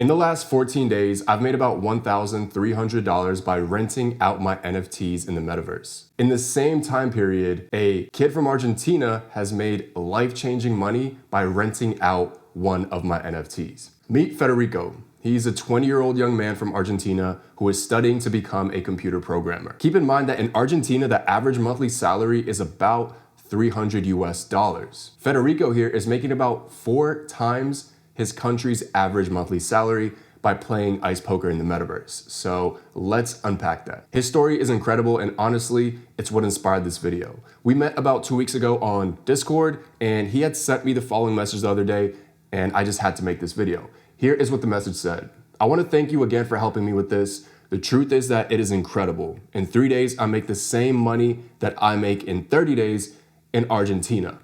In the last 14 days, I've made about $1,300 by renting out my NFTs in the Metaverse. In the same time period, a kid from Argentina has made life-changing money by renting out one of my NFTs. Meet Federico. He's a 20-year-old young man from Argentina who is studying to become a computer programmer. Keep in mind that in Argentina, the average monthly salary is about $300 US. Federico here is making about 4 times his country's average monthly salary by playing ice poker in the Metaverse. So let's unpack that. His story is incredible, and honestly, it's what inspired this video. We met about 2 weeks ago on Discord, and he had sent me the following message the other day, and I just had to make this video. Here is what the message said. I want to thank you again for helping me with this. The truth is that it is incredible. In 3 days, I make the same money that I make in 30 days in Argentina.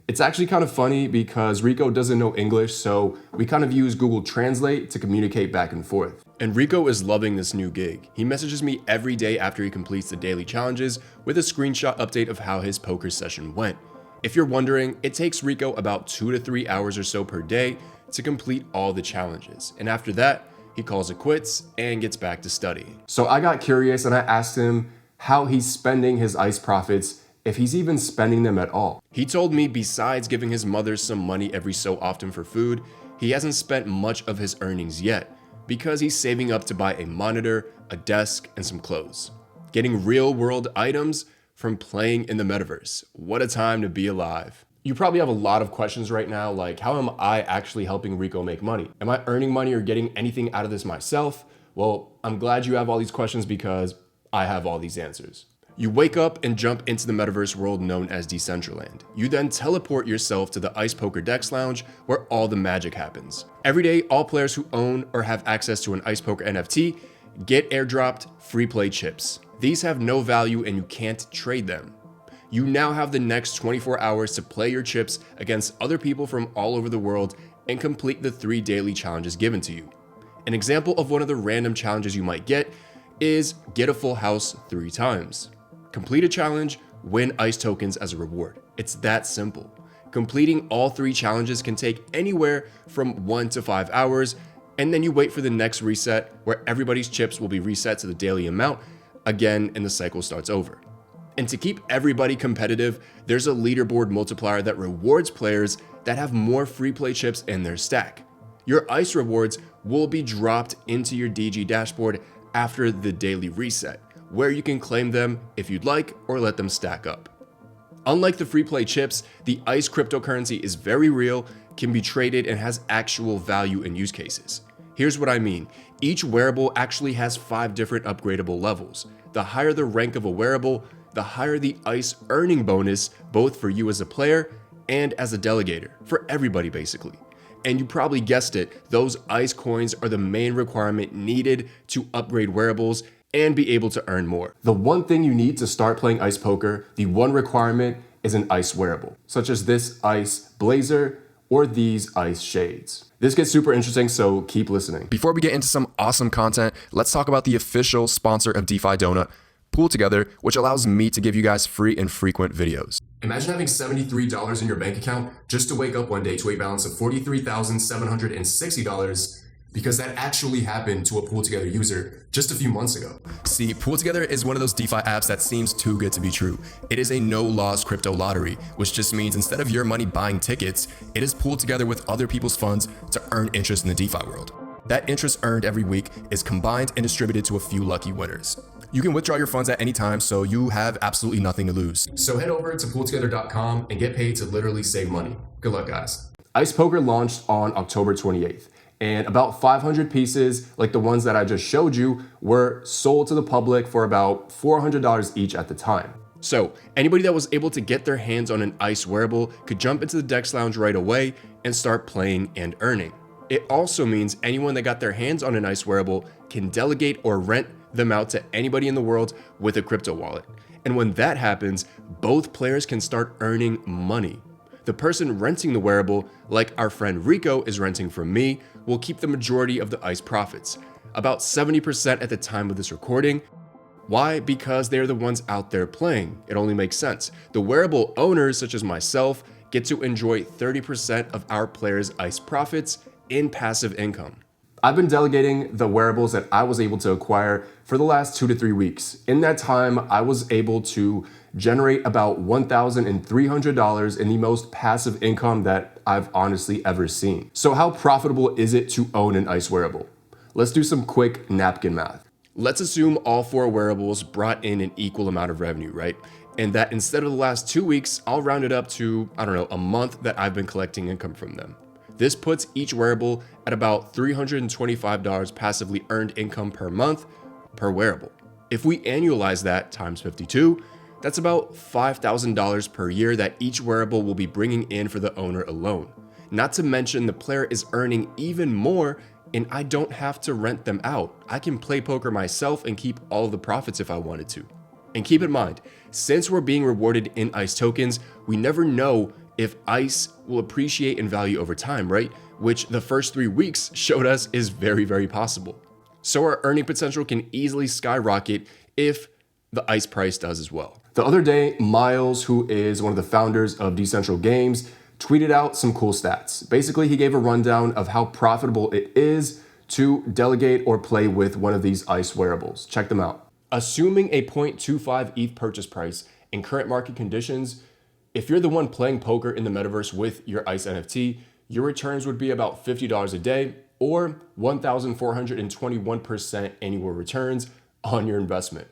It's actually kind of funny because Rico doesn't know English, so we kind of use Google Translate to communicate back and forth. And Rico is loving this new gig. He messages me every day after he completes the daily challenges with a screenshot update of how his poker session went. If you're wondering, it takes Rico about 2 to 3 hours or so per day to complete all the challenges. And after that, he calls it quits and gets back to studying. So I got curious and I asked him how he's spending his ice profits, if he's even spending them at all. He told me besides giving his mother some money every so often for food, he hasn't spent much of his earnings yet because he's saving up to buy a monitor, a desk, and some clothes. Getting real world items from playing in the Metaverse. What a time to be alive. You probably have a lot of questions right now, like how am I actually helping Rico make money? Am I earning money or getting anything out of this myself? Well, I'm glad you have all these questions because I have all these answers. You wake up and jump into the Metaverse world known as Decentraland. You then teleport yourself to the Ice Poker Dex Lounge where all the magic happens. Every day, all players who own or have access to an Ice Poker NFT get airdropped free play chips. These have no value and you can't trade them. You now have the next 24 hours to play your chips against other people from all over the world and complete the 3 daily challenges given to you. An example of one of the random challenges you might get is get a full house 3 times. Complete a challenge, win ice tokens as a reward. It's that simple. Completing all 3 challenges can take anywhere from 1 to 5 hours, and then you wait for the next reset where everybody's chips will be reset to the daily amount again and the cycle starts over. And to keep everybody competitive, there's a leaderboard multiplier that rewards players that have more free play chips in their stack. Your ice rewards will be dropped into your DG dashboard after the daily reset, where you can claim them if you'd like or let them stack up. Unlike the free play chips, the ice cryptocurrency is very real, can be traded, and has actual value and use cases. Here's what I mean. Each wearable actually has 5 different upgradable levels. The higher the rank of a wearable, the higher the ice earning bonus, both for you as a player and as a delegator, for everybody basically. And you probably guessed it, those ice coins are the main requirement needed to upgrade wearables and be able to earn more. The one thing you need to start playing ice poker, the one requirement is an ice wearable, such as this ice blazer or these ice shades. This gets super interesting, so keep listening. Before we get into some awesome content, let's talk about the official sponsor of DeFi Donut, Pool Together, which allows me to give you guys free and frequent videos. Imagine having $73 in your bank account just to wake up one day to a balance of $43,760 because that actually happened to a Pool Together user just a few months ago. See, Pool Together is one of those DeFi apps that seems too good to be true. It is a no-loss crypto lottery, which just means instead of your money buying tickets, it is pooled together with other people's funds to earn interest in the DeFi world. That interest earned every week is combined and distributed to a few lucky winners. You can withdraw your funds at any time, so you have absolutely nothing to lose. So head over to pooltogether.com and get paid to literally save money. Good luck, guys. Ice Poker launched on October 28th, and about 500 pieces, like the ones that I just showed you, were sold to the public for about $400 each at the time. So anybody that was able to get their hands on an Ice Wearable could jump into the Dex Lounge right away and start playing and earning. It also means anyone that got their hands on an Ice Wearable can delegate or rent them out to anybody in the world with a crypto wallet. And when that happens, both players can start earning money. The person renting the wearable, like our friend Rico is renting from me, will keep the majority of the Ice profits, about 70% at the time of this recording. Why? Because they're the ones out there playing. It only makes sense. The wearable owners, such as myself, get to enjoy 30% of our players' Ice profits in passive income. I've been delegating the wearables that I was able to acquire for the last 2 to 3 weeks. In that time, I was able to generate about $1,300 in the most passive income that I've honestly ever seen. So how profitable is it to own an Ice Wearable? Let's do some quick napkin math. Let's assume all 4 wearables brought in an equal amount of revenue, right? And that instead of the last 2 weeks, I'll round it up to, a month that I've been collecting income from them. This puts each wearable at about $325 passively earned income per month per wearable. If we annualize that times 52, that's about $5,000 per year that each wearable will be bringing in for the owner alone. Not to mention the player is earning even more, and I don't have to rent them out. I can play poker myself and keep all of the profits if I wanted to. And keep in mind, since we're being rewarded in ICE tokens, we never know if ICE will appreciate in value over time, right? Which the first 3 weeks showed us is very, very possible. So our earning potential can easily skyrocket if the ICE price does as well. The other day, Miles, who is one of the founders of Decentral Games, tweeted out some cool stats. Basically, he gave a rundown of how profitable it is to delegate or play with one of these ICE wearables. Check them out. Assuming a 0.25 ETH purchase price in current market conditions, if you're the one playing poker in the metaverse with your ICE NFT, your returns would be about $50 a day or 1,421% annual returns on your investment.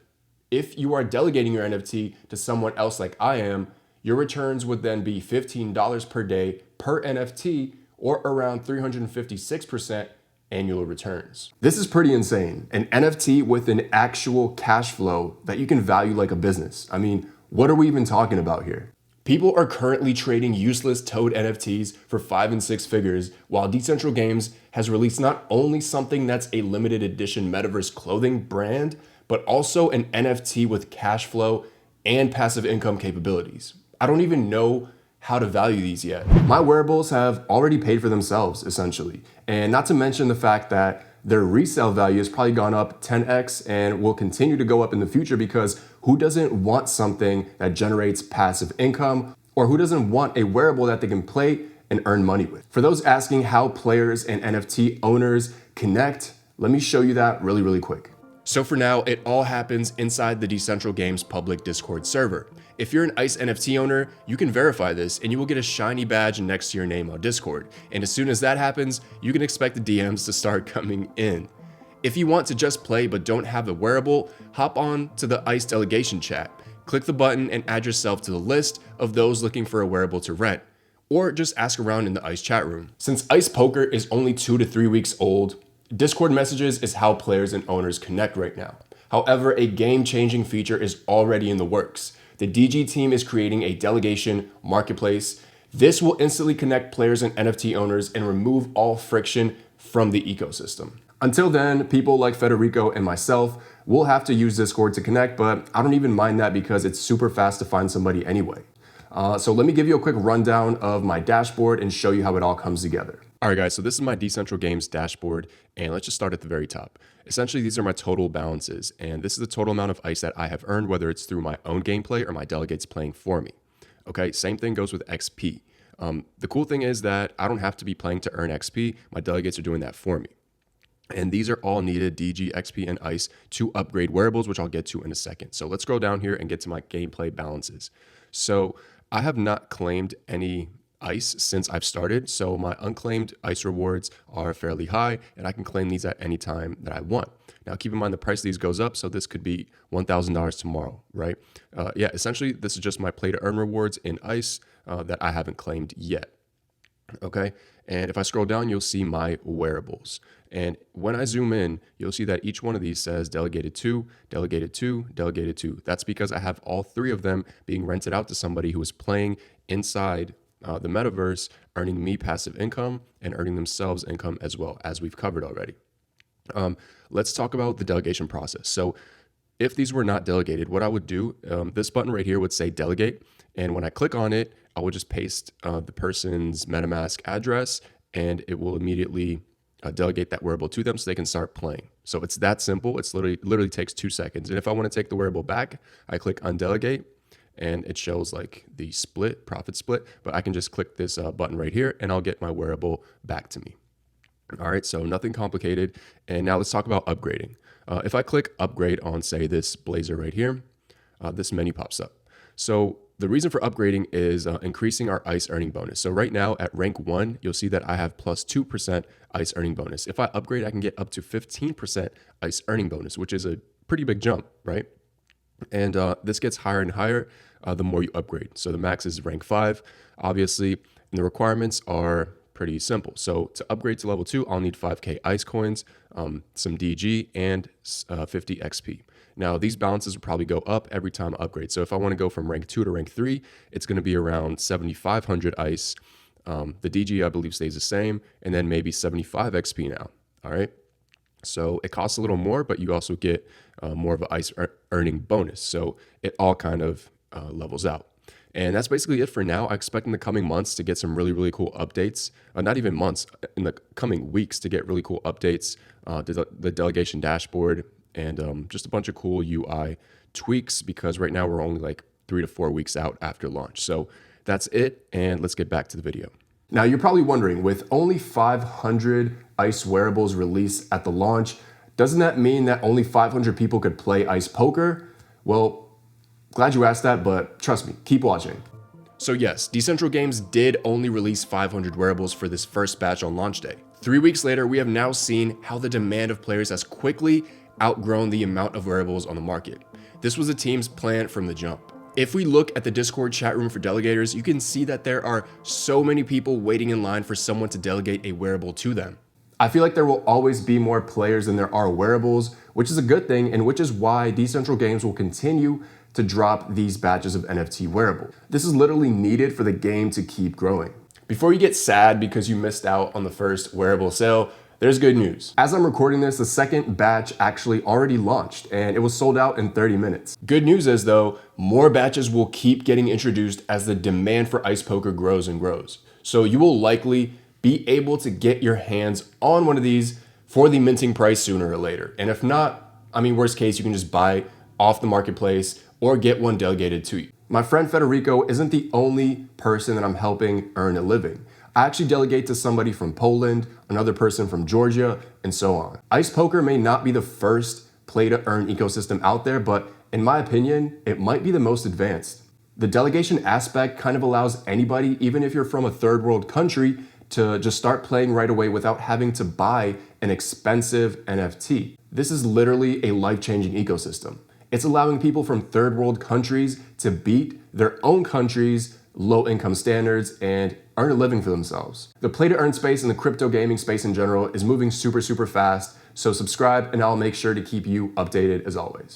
If you are delegating your NFT to someone else like I am, your returns would then be $15 per day per NFT or around 356% annual returns. This is pretty insane. An NFT with an actual cash flow that you can value like a business. I mean, what are we even talking about here? People are currently trading useless toad NFTs for 5 and 6 figures, while Decentral Games has released not only something that's a limited edition Metaverse clothing brand, but also an NFT with cash flow and passive income capabilities. I don't even know how to value these yet. My wearables have already paid for themselves, essentially. And not to mention the fact that their resale value has probably gone up 10x and will continue to go up in the future, because who doesn't want something that generates passive income, or who doesn't want a wearable that they can play and earn money with? For those asking how players and NFT owners connect, let me show you that really, really quick. So for now, it all happens inside the Decentral Games public Discord server. If you're an ICE NFT owner, you can verify this and you will get a shiny badge next to your name on Discord. And as soon as that happens, you can expect the DMs to start coming in. If you want to just play but don't have the wearable, hop on to the ICE delegation chat. Click the button and add yourself to the list of those looking for a wearable to rent. Or just ask around in the ICE chat room. Since ICE Poker is only 2 to 3 weeks old, Discord messages is how players and owners connect right now. However, a game-changing feature is already in the works. The DG team is creating a delegation marketplace. This will instantly connect players and NFT owners and remove all friction from the ecosystem. Until then, people like Federico and myself will have to use Discord to connect, but I don't even mind that because it's super fast to find somebody anyway. So let me give you a quick rundown of my dashboard and show you how it all comes together. All right, guys, so this is my Decentral Games dashboard, and let's just start at the very top. Essentially, these are my total balances, and this is the total amount of ICE that I have earned, whether it's through my own gameplay or my delegates playing for me. Okay, same thing goes with XP. The cool thing is that I don't have to be playing to earn XP. My delegates are doing that for me. And these are all needed, DG, XP, and ICE, to upgrade wearables, which I'll get to in a second. So let's scroll down here and get to my gameplay balances. So I have not claimed any ICE since I've started, so my unclaimed ICE rewards are fairly high, and I can claim these at any time that I want. Now, keep in mind the price of these goes up, so this could be $1,000 tomorrow, right? Essentially, this is just my play to earn rewards in ICE that I haven't claimed yet. Okay, and if I scroll down, you'll see my wearables. And when I zoom in, you'll see that each one of these says delegated to, delegated to, delegated to. That's because I have all 3 of them being rented out to somebody who is playing inside the metaverse, earning me passive income and earning themselves income as well, as we've covered already. Let's talk about the delegation process. So if these were not delegated, what I would do, this button right here would say delegate. And when I click on it, I will just paste the person's MetaMask address, and it will immediately delegate that wearable to them so they can start playing. So it's that simple. It's literally takes 2 seconds. And if I want to take the wearable back, I click undelegate, and it shows like the profit split, but I can just click this button right here and I'll get my wearable back to me. All right, so nothing complicated. And now let's talk about upgrading. If I click upgrade on, say, this blazer right here, this menu pops up. So the reason for upgrading is increasing our ICE earning bonus. So right now at rank 1, you'll see that I have plus 2% ICE earning bonus. If I upgrade, I can get up to 15% ICE earning bonus, which is a pretty big jump, right? And this gets higher and higher the more you upgrade. So the max is rank 5, obviously, and the requirements are pretty simple. So to upgrade to level 2, I'll need 5k ICE coins, some DG, and 50 XP. Now, these balances will probably go up every time I upgrade. So if I want to go from rank 2 to rank 3, it's going to be around 7,500 ICE. The DG, I believe, stays the same, and then maybe 75 XP now. All right. So it costs a little more, but you also get more of an ICE earning bonus. So it all kind of levels out. And that's basically it for now. I expect in the coming months to get some really, really cool updates. Not even months, in the coming weeks to get really cool updates to the delegation dashboard and just a bunch of cool UI tweaks, because right now we're only like 3 to 4 weeks out after launch. So that's it. And let's get back to the video. Now, you're probably wondering, with only 500 Ice Wearables released at the launch, doesn't that mean that only 500 people could play Ice Poker? Well, glad you asked that, but trust me, keep watching. So yes, Decentral Games did only release 500 wearables for this first batch on launch day. 3 weeks later, we have now seen how the demand of players has quickly outgrown the amount of wearables on the market. This was the team's plan from the jump. If we look at the Discord chat room for delegators, you can see that there are so many people waiting in line for someone to delegate a wearable to them. I feel like there will always be more players than there are wearables, which is a good thing, and which is why Decentral Games will continue to drop these batches of NFT wearable. This is literally needed for the game to keep growing. Before you get sad because you missed out on the first wearable sale, there's good news. As I'm recording this, the second batch actually already launched and it was sold out in 30 minutes. Good news is though, more batches will keep getting introduced as the demand for Ice Poker grows and grows. So you will likely be able to get your hands on one of these for the minting price sooner or later. And if not, I mean, worst case, you can just buy off the marketplace or get one delegated to you. My friend Federico isn't the only person that I'm helping earn a living. I actually delegate to somebody from Poland, another person from Georgia, and so on. Ice Poker may not be the first play to earn ecosystem out there, but in my opinion, it might be the most advanced. The delegation aspect kind of allows anybody, even if you're from a third world country, to just start playing right away without having to buy an expensive NFT. This is literally a life-changing ecosystem. It's allowing people from third world countries to beat their own country's low income standards and earn a living for themselves. The play to earn space in the crypto gaming space in general is moving super fast. So subscribe and I'll make sure to keep you updated as always.